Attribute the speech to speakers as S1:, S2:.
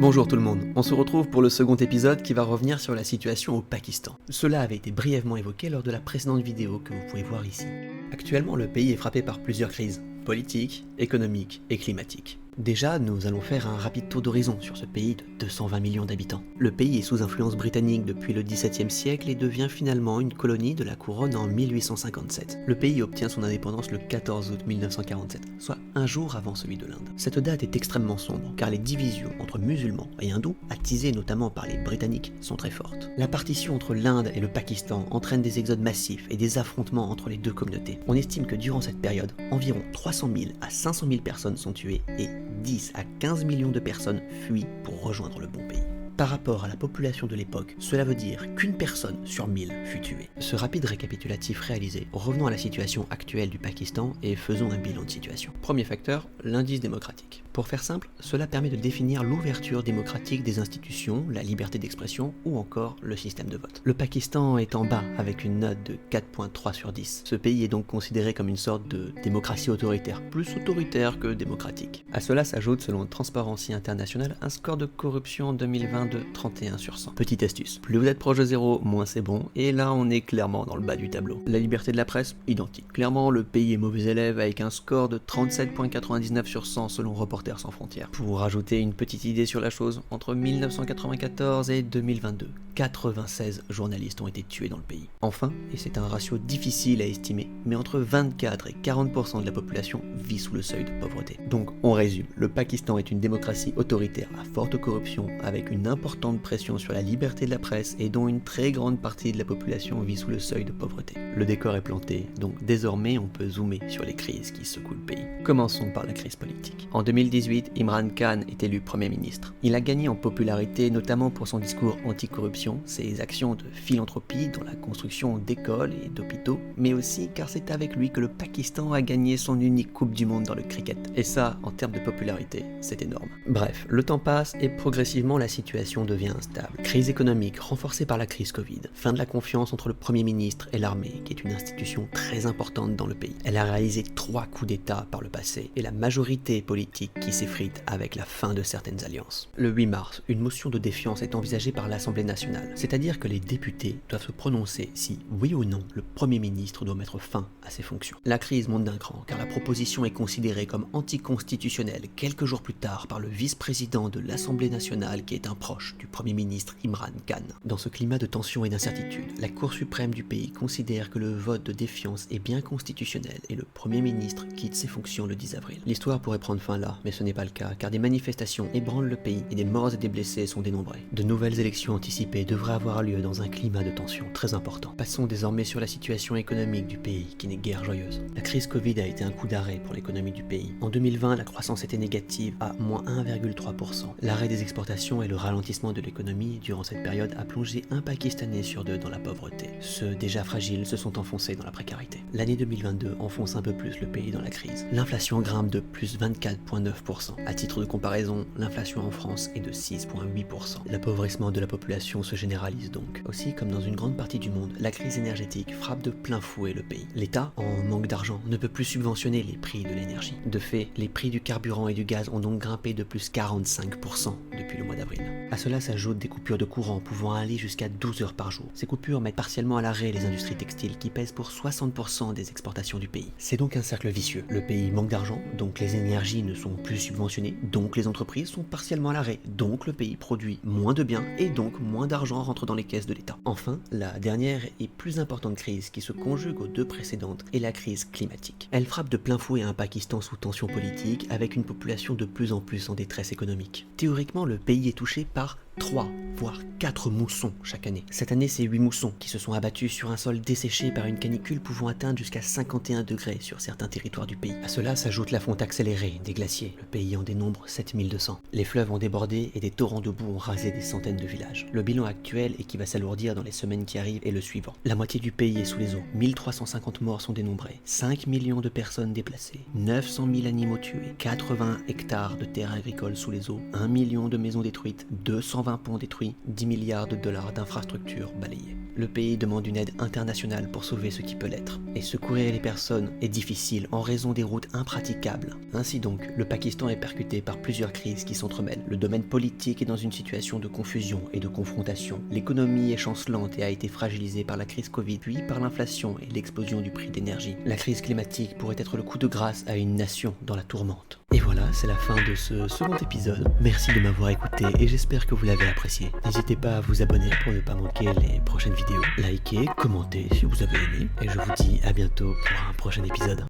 S1: Bonjour tout le monde, on se retrouve pour le second épisode qui va revenir sur la situation au Pakistan. Cela avait été brièvement évoqué lors de la précédente vidéo que vous pouvez voir ici. Actuellement, le pays est frappé par plusieurs crises, politiques, économiques et climatiques. Déjà, nous allons faire un rapide tour d'horizon sur ce pays de 220 millions d'habitants. Le pays est sous influence britannique depuis le XVIIe siècle et devient finalement une colonie de la couronne en 1857. Le pays obtient son indépendance le 14 août 1947, soit un jour avant celui de l'Inde. Cette date est extrêmement sombre, car les divisions entre musulmans et hindous, attisées notamment par les Britanniques, sont très fortes. La partition entre l'Inde et le Pakistan entraîne des exodes massifs et des affrontements entre les deux communautés. On estime que durant cette période, environ 300 000 à 500 000 personnes sont tuées et 10 à 15 millions de personnes fuient pour rejoindre le bon pays. Par rapport à la population de l'époque, cela veut dire qu'une personne sur 1000 fut tuée. Ce rapide récapitulatif réalisé, revenons à la situation actuelle du Pakistan et faisons un bilan de situation. Premier facteur, l'indice démocratique. Pour faire simple, cela permet de définir l'ouverture démocratique des institutions, la liberté d'expression ou encore le système de vote. Le Pakistan est en bas avec une note de 4.3 sur 10. Ce pays est donc considéré comme une sorte de démocratie autoritaire, plus autoritaire que démocratique. À cela s'ajoute, selon Transparency International, un score de corruption en 2020 de 31 sur 100. Petite astuce, plus vous êtes proche de zéro, moins c'est bon, et là on est clairement dans le bas du tableau. La liberté de la presse, identique. Clairement, le pays est mauvais élève avec un score de 37.99 sur 100 selon Reporters sans frontières. Pour rajouter une petite idée sur la chose, entre 1994 et 2022, 96 journalistes ont été tués dans le pays. Enfin, et c'est un ratio difficile à estimer, mais entre 24 et 40% de la population vit sous le seuil de pauvreté. Donc on résume, le Pakistan est une démocratie autoritaire à forte corruption avec une importante pression sur la liberté de la presse et dont une très grande partie de la population vit sous le seuil de pauvreté. Le décor est planté, donc désormais on peut zoomer sur les crises qui secouent le pays. Commençons par la crise politique. En 2018, Imran Khan est élu Premier ministre. Il a gagné en popularité notamment pour son discours anti-corruption, ses actions de philanthropie dans la construction d'écoles et d'hôpitaux, mais aussi car c'est avec lui que le Pakistan a gagné son unique Coupe du Monde dans le cricket. Et ça, en termes de popularité, c'est énorme. Bref, le temps passe et progressivement la situation devient instable. Crise économique renforcée par la crise Covid. Fin de la confiance entre le Premier ministre et l'armée, qui est une institution très importante dans le pays. Elle a réalisé 3 coups d'État par le passé et la majorité politique qui s'effrite avec la fin de certaines alliances. Le 8 mars, une motion de défiance est envisagée par l'Assemblée nationale, c'est-à-dire que les députés doivent se prononcer si, oui ou non, le Premier ministre doit mettre fin à ses fonctions. La crise monte d'un cran, car la proposition est considérée comme anticonstitutionnelle quelques jours plus tard par le vice-président de l'Assemblée nationale qui est un proche du Premier ministre Imran Khan. Dans ce climat de tension et d'incertitude, la Cour suprême du pays considère que le vote de défiance est bien constitutionnel et le Premier ministre quitte ses fonctions le 10 avril. L'histoire pourrait prendre fin là, mais ce n'est pas le cas, car des manifestations ébranlent le pays et des morts et des blessés sont dénombrés. De nouvelles élections anticipées devraient avoir lieu dans un climat de tension très important. Passons désormais sur la situation économique du pays, qui n'est guère joyeuse. La crise Covid a été un coup d'arrêt pour l'économie du pays. En 2020, la croissance était négative à moins 1,3%. L'arrêt des exportations et le ralentissement de l'économie durant cette période a plongé un Pakistanais sur 2 dans la pauvreté. Ceux déjà fragiles se sont enfoncés dans la précarité. L'année 2022 enfonce un peu plus le pays dans la crise. L'inflation grimpe de plus 24,9%. À titre de comparaison, l'inflation en France est de 6,8%. L'appauvrissement de la population se généralise donc. Aussi, comme dans une grande partie du monde, la crise énergétique frappe de plein fouet le pays. L'État, en manque d'argent, ne peut plus subventionner les prix de l'énergie. De fait, les prix du carburant et du gaz ont donc grimpé de plus 45% depuis le mois d'avril. À cela s'ajoutent des coupures de courant pouvant aller jusqu'à 12 heures par jour. Ces coupures mettent partiellement à l'arrêt les industries textiles qui pèsent pour 60% des exportations du pays. C'est donc un cercle vicieux. Le pays manque d'argent, donc les énergies ne sont plus subventionnées, donc les entreprises sont partiellement à l'arrêt, donc le pays produit moins de biens et donc moins d'argent rentre dans les caisses de l'État. Enfin, la dernière et plus importante crise qui se conjugue aux 2 précédentes est la crise climatique. Elle frappe de plein fouet un Pakistan sous tension politique avec une population de plus en plus en détresse économique. Théoriquement, le pays est touché par 3, voire 4 moussons chaque année. Cette année, c'est 8 moussons qui se sont abattus sur un sol desséché par une canicule pouvant atteindre jusqu'à 51 degrés sur certains territoires du pays. À cela s'ajoute la fonte accélérée des glaciers. Le pays en dénombre 7200. Les fleuves ont débordé et des torrents de boue ont rasé des centaines de villages. Le bilan actuel et qui va s'alourdir dans les semaines qui arrivent est le suivant. La moitié du pays est sous les eaux. 1350 morts sont dénombrés. 5 millions de personnes déplacées. 900 000 animaux tués. 80 hectares de terres agricoles sous les eaux. 1 million de maisons détruites. 200 120 ponts détruits, 10 milliards de dollars d'infrastructures balayées. Le pays demande une aide internationale pour sauver ce qui peut l'être. Et secourir les personnes est difficile en raison des routes impraticables. Ainsi donc, le Pakistan est percuté par plusieurs crises qui s'entremêlent. Le domaine politique est dans une situation de confusion et de confrontation. L'économie est chancelante et a été fragilisée par la crise Covid, puis par l'inflation et l'explosion du prix d'énergie. La crise climatique pourrait être le coup de grâce à une nation dans la tourmente. Et voilà, c'est la fin de ce second épisode. Merci de m'avoir écouté et j'espère que vous l'avez apprécié. N'hésitez pas à vous abonner pour ne pas manquer les prochaines vidéos. Likez, commentez si vous avez aimé et je vous dis à bientôt pour un prochain épisode.